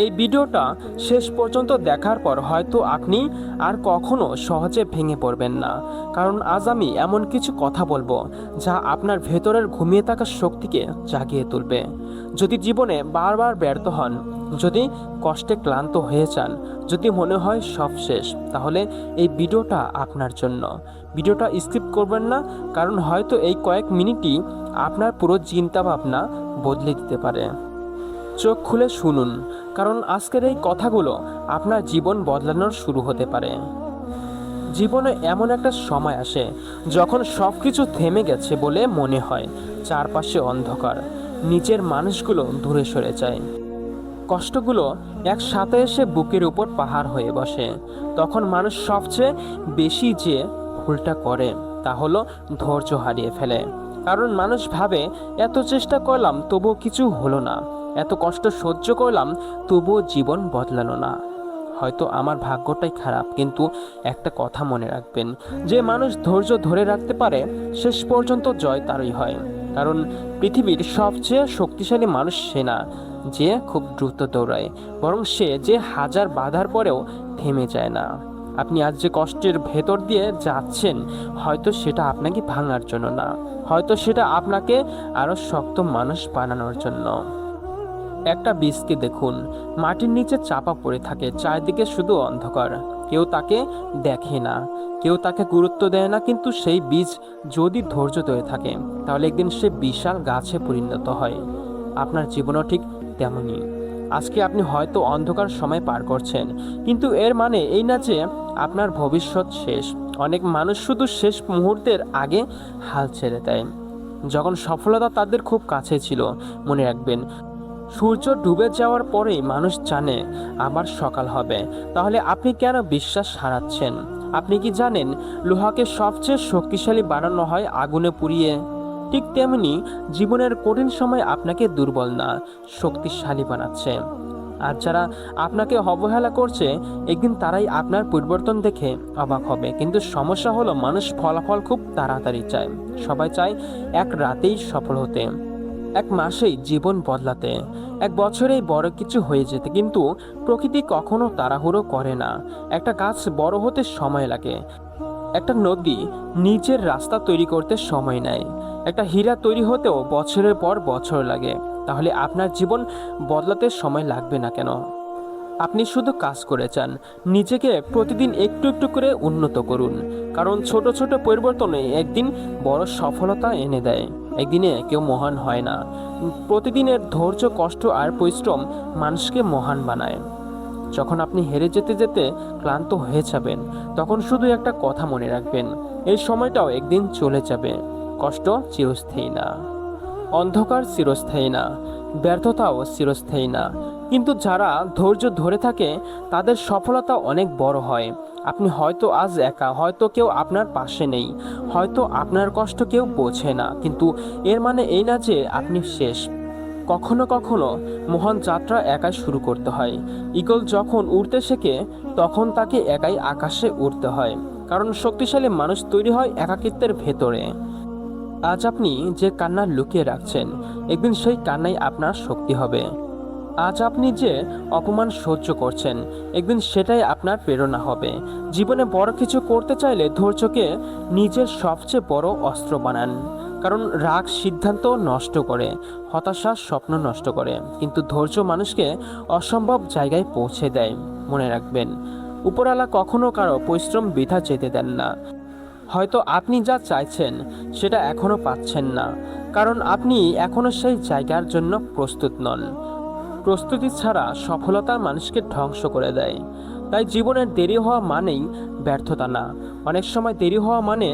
এই ভিডিওটা শেষ পর্যন্ত দেখার পর হয়তো আপনি আর কখনো সহজে ভেঙে পড়বেন না, কারণ আজ আমি এমন কিছু কথা বলবো যা আপনার ভেতরের ঘুমিয়ে থাকা শক্তিকে জাগিয়ে তুলবে। যদি জীবনে বারবার ব্যর্থ হন, যদি কষ্টে ক্লান্ত হয়ে যান, যদি মনে হয় সব শেষ, তাহলে এই ভিডিওটা আপনার জন্য। ভিডিওটা স্কিপ করবেন না, কারণ হয়তো এই কয়েক মিনিটই আপনার পুরো চিন্তা ভাবনা বদলে দিতে পারে। চোখ খুলে শুনুন, কারণ আজকের এই কথাগুলো আপনার জীবন বদলানোর শুরু হতে পারে। জীবনে এমন একটা সময় আসে যখন সব কিছু থেমে গেছে বলে মনে হয়, চারপাশে অন্ধকার, নিচের মানুষগুলো দূরে সরে যায়, কষ্টগুলো একসাথে এসে বুকের উপর পাহাড় হয়ে বসে। তখন মানুষ সবচেয়ে বেশি যে ভুলটা করে তা হলো ধৈর্য হারিয়ে ফেলে। কারণ মানুষ ভাবে, এত চেষ্টা করলাম তবুও কিছু হলো না, এত কষ্ট সহ্য করলাম তবুও জীবন বদলালো না, হয়তো আমার ভাগ্যটাই খারাপ। কিন্তু একটা কথা মনে রাখবেন, যে মানুষ ধৈর্য ধরে রাখতে পারে শেষ পর্যন্ত জয় তারই হয়। কারণ পৃথিবীর সবচেয়ে শক্তিশালী মানুষ সে না যে খুব দ্রুত দৌড়ায়, বরং সে যে হাজার বাধার পরেও থেমে যায় না। আপনি আজ যে কষ্টের ভেতর দিয়ে যাচ্ছেন, হয়তো সেটা আপনাকে ভাঙার জন্য না, হয়তো সেটা আপনাকে আরো শক্ত মানুষ বানানোর জন্য। একটা বীজকে দেখুন, মাটির নিচে চাপা পড়ে থাকে, চারদিকে শুধু অন্ধকার, কেউ তাকে দেখে না, কেউ তাকে গুরুত্ব দেয় না। কিন্তু সেই বীজ যদি ধৈর্য ধরে থাকে, তাহলে একদিন সে বিশাল গাছে পরিণত হয়। আপনার জীবনও ঠিক তেমনই। আজকে আপনি হয়তো অন্ধকার সময় পার করছেন, কিন্তু এর মানে এই না যে আপনার ভবিষ্যৎ শেষ। অনেক মানুষ শুধু শেষ মুহূর্তের আগে হাল ছেড়ে দেয়, যখন সফলতা তাদের খুব কাছে ছিল। মনে রাখবেন, সূর্য ডুবে যাওয়ার পরেই মানুষ জানে আবার সকাল হবে। তাহলে আপনি কেন বিশ্বাস হারাচ্ছেন? আপনি কি জানেন, লোহাকে সবচেয়ে শক্তিশালী বানানো হয় আগুনে পুড়িয়ে? ঠিক তেমনি জীবনের কঠিন সময় আপনাকে দুর্বল না, শক্তিশালী বানাচ্ছে। আর যারা আপনাকে অবহেলা করছে, একদিন তারাই আপনার পরিবর্তন দেখে অবাক হবে। কিন্তু সমস্যা হলো, মানুষ ফলাফল খুব তাড়াতাড়ি চায়। সবাই চায় এক রাতেই সফল হতে, এক মাসেই জীবন বদলাতে, এক বছরেই বড় কিছু হয়ে যেতে। কিন্তু প্রকৃতি কখনো তাড়াহুড়ো করে না। একটা গাছ বড় হতে সময় লাগে, একটা নদী নিজের রাস্তা তৈরি করতে সময় নেয়, একটা হীরা তৈরি হতেও বছরের পর বছর লাগে। তাহলে আপনার জীবন বদলাতে সময় লাগবে না কেন? আপনি শুধু কাজ করে যান, নিজেকে প্রতিদিন একটু একটু করে উন্নত করুন। কারণ ছোট ছোট পরিবর্তনে একদিন বড় সফলতা এনে দেয়। একদিনে কেউ মহান হয় না, প্রতিদিনের ধৈর্য, কষ্ট আর পরিশ্রম মানুষকে মহান বানায়। যখন আপনি হেরে যেতে যেতে ক্লান্ত হয়ে যাবেন, তখন শুধু একটা কথা মনে রাখবেন, এই সময়টাও একদিন চলে যাবে। কষ্ট চিরস্থায়ী না, অন্ধকার চিরস্থায়ী না, ব্যর্থতাও চিরস্থায়ী না। কিন্তু যারা ধৈর্য ধরে থাকে, তাদের সফলতা অনেক বড় হয়। আপনি হয়তো আজ একা, হয়তো কেউ আপনার পাশে নেই, হয়তো আপনার কষ্ট কেউ বোঝে না, কিন্তু এর মানে এই না যে আপনি শেষ। কখনো কখনো মহান যাত্রা একাই শুরু করতে হয়। ঈগল যখন উড়তে শেখে, তখন তাকে একাই আকাশে উড়তে হয়। কারণ শক্তিশালী মানুষ তৈরি হয় একাকিত্বের ভেতরে। আজ আপনি যে কান্না লুকিয়ে রাখছেন, একদিন সেই কান্নাই আপনার শক্তি হবে। আজ আপনি যে অপমান সহ্য করছেন, একদিন সেটাই আপনার প্রেরণা হবে। জীবনে বড় কিছু করতে চাইলে ধৈর্যকে নিজের সবচেয়ে বড় অস্ত্র বানান। কারণ রাগ সিদ্ধান্ত নষ্ট করে, হতাশা স্বপ্ন নষ্ট করে, কিন্তু ধৈর্য মানুষকে অসম্ভব জায়গায় পৌঁছে দেয়। মনে রাখবেন, উপরওয়ালা কখনো কারো পরিশ্রম বৃথা যেতে দেন না। হয়তো আপনি যা চাইছেন সেটা এখনো পাচ্ছেন না, কারণ আপনি এখনো সেই জায়গার জন্য প্রস্তুত নন। প্রস্তুতি ছাড়া সফলতা মানুষকে ধ্বংস করে দেয়। তাই জীবনের দেরি হওয়া মানেই ব্যর্থতা না, অনেক সময় দেরি হওয়া মানে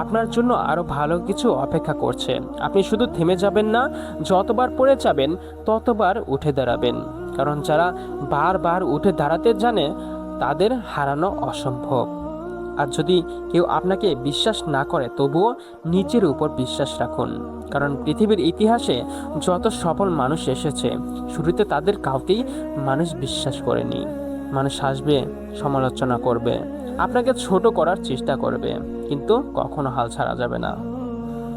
আপনার জন্য আরো ভালো কিছু অপেক্ষা করছে। আপনি শুধু থেমে যাবেন না, যতবার পড়ে যাবেন ততবার উঠে দাঁড়াবেন। কারণ যারা বারবার উঠে দাঁড়াতে জানে, তাদের হারানো অসম্ভব। আর যদি কেউ আপনাকে বিশ্বাস না করে, তবুও নিজের উপর বিশ্বাস রাখুন। কারণ পৃথিবীর ইতিহাসে যত সফল মানুষ এসেছে, শুরুতে তাদের কাউকেই মানুষ বিশ্বাস করেনি। মানুষ হাসবে, সমালোচনা করবে, আপনাকে ছোট করার চেষ্টা করবে, কিন্তু কখনো হাল ছাড়া যাবে না।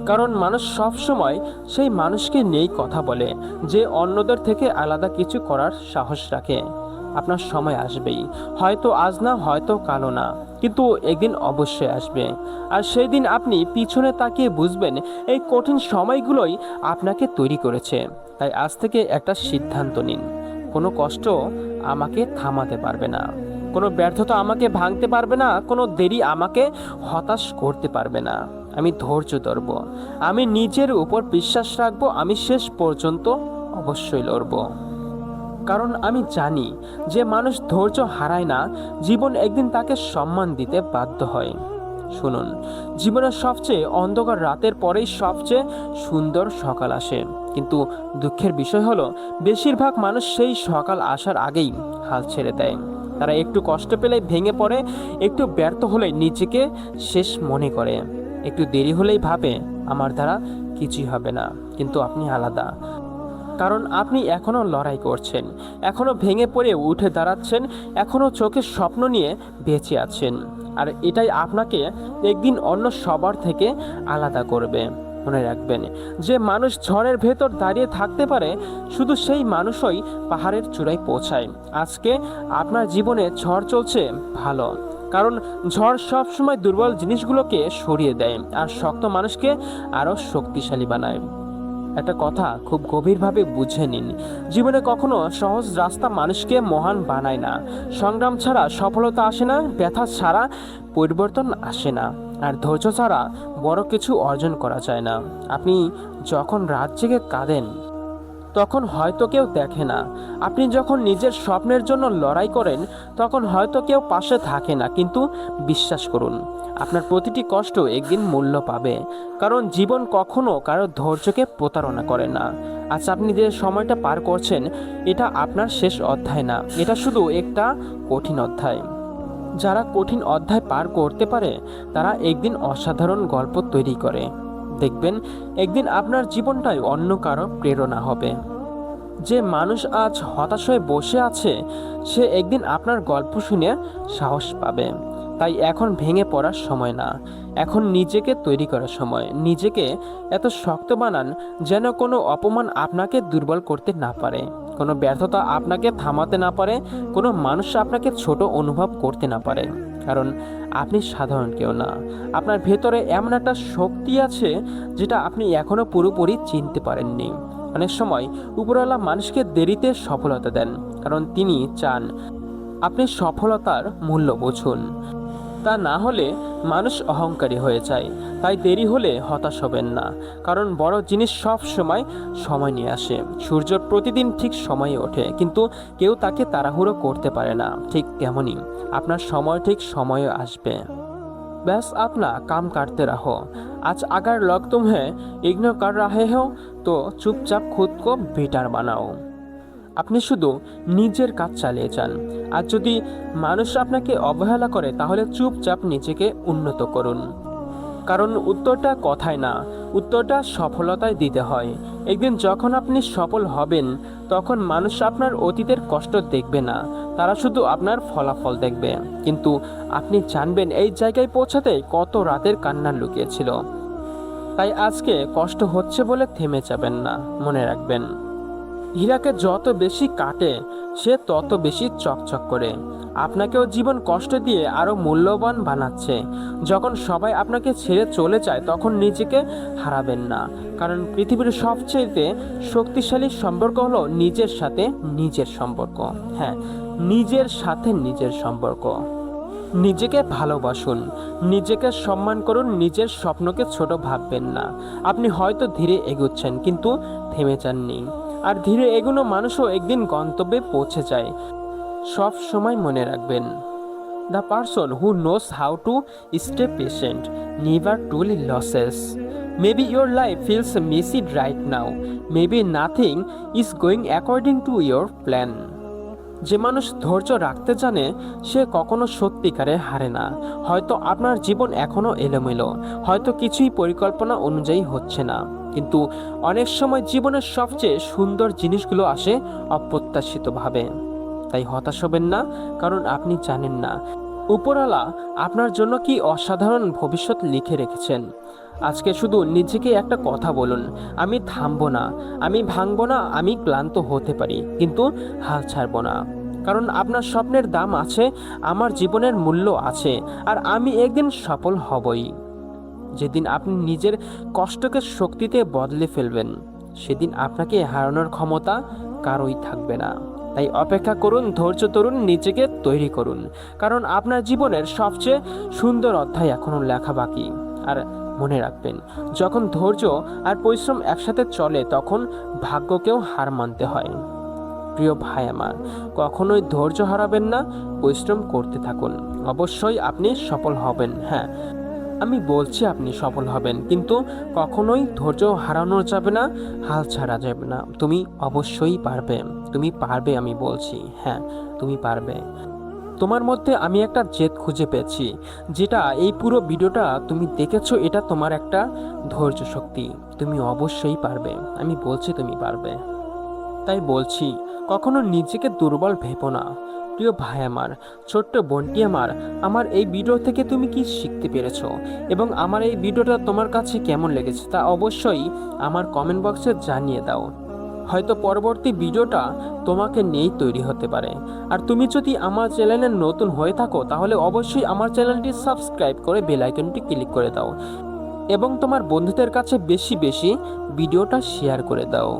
কারণ মানুষ সব সময় সেই মানুষকে নিয়েই কথা বলে যে অন্যদের থেকে আলাদা কিছু করার সাহস রাখে। আপনার সময় আসবেই, হয়তো আজ না, হয়তো কালও না, কিন্তু একদিন অবশ্যই আসবে। আর সেই দিন আপনি পিছনে তাকিয়ে বুঝবেন এই কঠিন সময়গুলোই আপনাকে তৈরি করেছে। তাই আজ থেকে একটা সিদ্ধান্ত নিন, কোনো কষ্ট আমাকে থামাতে পারবে না, কোনো ব্যর্থতা আমাকে ভাঙতে পারবে না, কোনো দেরি আমাকে হতাশ করতে পারবে না। আমি ধৈর্য ধরব, আমি নিজের উপর বিশ্বাস রাখবো, আমি শেষ পর্যন্ত অবশ্যই লড়ব। কারণ আমি জানি যে মানুষ ধৈর্য হারায় না, জীবন একদিন তাকে সম্মান দিতে বাধ্য হয়। শুনুন, জীবনের সবচেয়ে অন্ধকার রাতের পরেই সবচেয়ে সুন্দর সকাল আসে। কিন্তু দুঃখের বিষয় হলো বেশিরভাগ মানুষ সেই সকাল আসার আগেই হাল ছেড়ে দেয়। তারা একটু কষ্ট পেলেই ভেঙে পড়ে, একটু ব্যর্থ হলেই নিজেকে শেষ মনে করে, একটু দেরি হলেই ভাবে আমার দ্বারা কিছুই হবে না। কিন্তু আপনি আলাদা, কারণ আপনি এখনো লড়াই করছেন, এখনো ভেঙে পড়ে উঠে দাঁড়াচ্ছেন, এখনো চোখের স্বপ্ন নিয়ে বেঁচে আছেন। আর এটাই আপনাকে একদিন অন্য সবার থেকে আলাদা করবে। মনে রাখবেন, যে মানুষ ঝড়ের ভেতর দাঁড়িয়ে থাকতে পারে শুধু সেই মানুষই পাহাড়ের চূড়ায় পৌঁছায়। আজকে আপনার জীবনে ঝড় চলছে, ভালো, কারণ ঝড় সবসময় দুর্বল জিনিসগুলোকে সরিয়ে দেয় আর শক্ত মানুষকে আরও শক্তিশালী বানায়। একটা কথা খুব গভীরভাবে বুঝে নিন, জীবনে কখনো সহজ রাস্তা মানুষকে মহান বানায় না। সংগ্রাম ছাড়া সফলতা আসে না, ব্যথা ছাড়া পরিবর্তন আসে না, আর ধৈর্য ছাড়া বড় কিছু অর্জন করা যায় না। আপনি যখন রাত জেগে কাঁদেন তখন হয়তো কেউ দেখে না, আপনি যখন নিজের স্বপ্নের জন্য লড়াই করেন তখন হয়তো কেউ পাশে থাকে না, কিন্তু বিশ্বাস করুন, আপনার প্রতিটি কষ্ট একদিন মূল্য পাবে। কারণ জীবন কখনো কারো ধৈর্যকে প্রতারণা করে না। আজ আপনি যে সময়টা পার করছেন এটা আপনার শেষ অধ্যায় না, এটা শুধু একটা কঠিন অধ্যায়। যারা কঠিন অধ্যায় পার করতে পারে তারা একদিন অসাধারণ গল্প তৈরি করে। দেখবেন একদিন আপনার জীবনটাই অন্য কারো প্রেরণা হবে। যে মানুষ আজ হতাশ হয়ে বসে আছে সে একদিন আপনার গল্প শুনে সাহস পাবে। তাই এখন ভেঙে পড়ার সময় না, এখন নিজেকে তৈরি করার সময়। নিজেকে এত শক্ত বানান যেন কোনো অপমান আপনাকে দুর্বল করতে না পারে, কোনো ব্যর্থতা আপনাকে থামাতে না পারে, কোনো মানুষ আপনাকে ছোট অনুভব করতে না পারে। কারণ আপনি সাধারণ কেউ না, আপনার ভেতরে এমন একটা শক্তি আছে যেটা আপনি এখনো পুরোপুরি চিনতে পারেননি। অনেক সময় উপরওয়ালা মানুষকে দেরিতে সফলতা দেন, কারণ তিনি চান আপনি সফলতার মূল্য বুঝুন। তা না হলে মানুষ অহংকারী হয়ে যায়। তাই দেরি হলে হতাশ হবেন না, কারণ বড় জিনিস সব সময় নিয়ে আসে। সূর্য প্রতিদিন ঠিক সময়ে ওঠে, কিন্তু কেউ তাকে তাড়াহুড়ো করতে পারে না। ঠিক তেমনই আপনার সময় ঠিক সময়ে আসবে। बस अपना काम करते रहो। आज अगर लोग तुम्हें इग्नोर कर रहे हो तो चुपचाप खुद को बेटर बनाओ। আপনি শুধু নিজের কাজ চালিয়ে যান। আর যদি মানুষ আপনাকে অবহেলা করে তাহলে চুপচাপ নিজেকে উন্নত করুন। কারণ উত্তরটা কথায় না, উত্তরটা সফলতায় দিতে হয়। একদিন যখন আপনি সফল হবেন তখন মানুষ আপনার অতীতের কষ্ট দেখবে না, তারা শুধু আপনার ফলাফল দেখবে। কিন্তু আপনি জানবেন এই জায়গায় পৌঁছাতে কত রাতের কান্না লুকিয়েছিল। তাই আজকে কষ্ট হচ্ছে বলে থেমে যাবেন না, মনে রাখবেন হীরাকে যত বেশি কাটে সে তত বেশি চকচক করে। আপনাকেও জীবন কষ্ট দিয়ে আরো মূল্যবান বানাচ্ছে। যখন সবাই আপনাকে ছেড়ে চলে যায় তখন নিজেকে হারাবেন না, কারণ পৃথিবীর সবচেয়ে শক্তিশালী সম্পর্ক হলো নিজের সাথে নিজের সম্পর্ক। হ্যাঁ, নিজের সাথে নিজের সম্পর্ক। নিজেকে ভালোবাসুন, নিজেকে সম্মান করুন, নিজের স্বপ্নকে ছোট ভাববেন না। আপনি হয়তো ধীরে এগোচ্ছেন কিন্তু থেমে যাননি। আর ধীরে এগোনো মানুষও একদিন গন্তব্যে পৌঁছে যায়। সব সময় মনে রাখবেন, the person who knows how to stay patient never truly loses. Maybe your life feels messy right now, maybe nothing is going according to your plan. যে মানুষ ধৈর্য রাখতে জানে সে কখনো সত্যিকারে হারে না। হয়তো আপনার জীবন এখনো এলোমেলো, হয়তো কিছুই পরিকল্পনা অনুযায়ী হচ্ছে না, কিন্তু অনেক সময় জীবনের সবচেয়ে সুন্দর জিনিসগুলো আসে অপ্রত্যাশিতভাবে। তাই হতাশ হবেন না, কারণ আপনি জানেন না উপরওয়ালা আপনার জন্য কি অসাধারণ ভবিষ্যৎ লিখে রেখেছেন। আজকে শুধু নিজেকে একটা কথা বলুন, আমি থামবো না, আমি ভাঙবো না, আমি ক্লান্ত হতে পারি কিন্তু হাল ছাড়বো না। কারণ আপনার স্বপ্নের দাম আছে, আমার জীবনের মূল্য আছে, আর আমি একদিন সফল হবই। যেদিন আপনি নিজের কষ্টকে শক্তিতে বদলে ফেলবেন, সেদিন আপনাকে হারানোর ক্ষমতা কারোই থাকবে না। তাই অপেক্ষা করুন, ধৈর্য ধরুন, নিজেকে তৈরি করুন, কারণ আপনার জীবনের সবচেয়ে সুন্দর অধ্যায় এখনো লেখা বাকি। আর মনে রাখবেন, যখন ধৈর্য আর পরিশ্রম একসাথে চলে তখন ভাগ্যকেও হার মানতে হয়। প্রিয় ভাই আমার, কখনোই ধৈর্য হারাবেন না, পরিশ্রম করতে থাকুন, অবশ্যই আপনি সফল হবেন। হ্যাঁ, আমি বলছি আপনি সফল হবেন, কিন্তু কখনোই ধৈর্য হারানো যাবে না, হাল ছাড়া যাবে না। তুমি অবশ্যই পারবে, তুমি পারবে, আমি বলছি হ্যাঁ তুমি পারবে। তোমার মধ্যে আমি একটা জেদ খুঁজে পেয়েছি, যেটা এই পুরো ভিডিওটা তুমি দেখেছো, এটা তোমার একটা ধৈর্য শক্তি। তুমি অবশ্যই পারবে, আমি বলছি তুমি পারবে। তাই বলছি, কখনো নিজেকে দুর্বল ভেবো না। প্রিয় ভাই আমার, ছোট্ট বোনটি আমার, আমার এই ভিডিও থেকে তুমি কি শিখতে পেরেছো এবং আমার এই ভিডিওটা তোমার কাছে কেমন লেগেছে তা অবশ্যই আমার কমেন্ট বক্সে জানিয়ে দাও। হয়তো পরবর্তী ভিডিওটা তোমাকে নিয়েই তৈরি হতে পারে। আর তুমি যদি আমার চ্যানেলে নতুন হয়ে থাকো তাহলে অবশ্যই আমার চ্যানেলটি সাবস্ক্রাইব করে বেল আইকনটি ক্লিক করে দাও এবং তোমার বন্ধুদের কাছে বেশি বেশি ভিডিওটা শেয়ার করে দাও।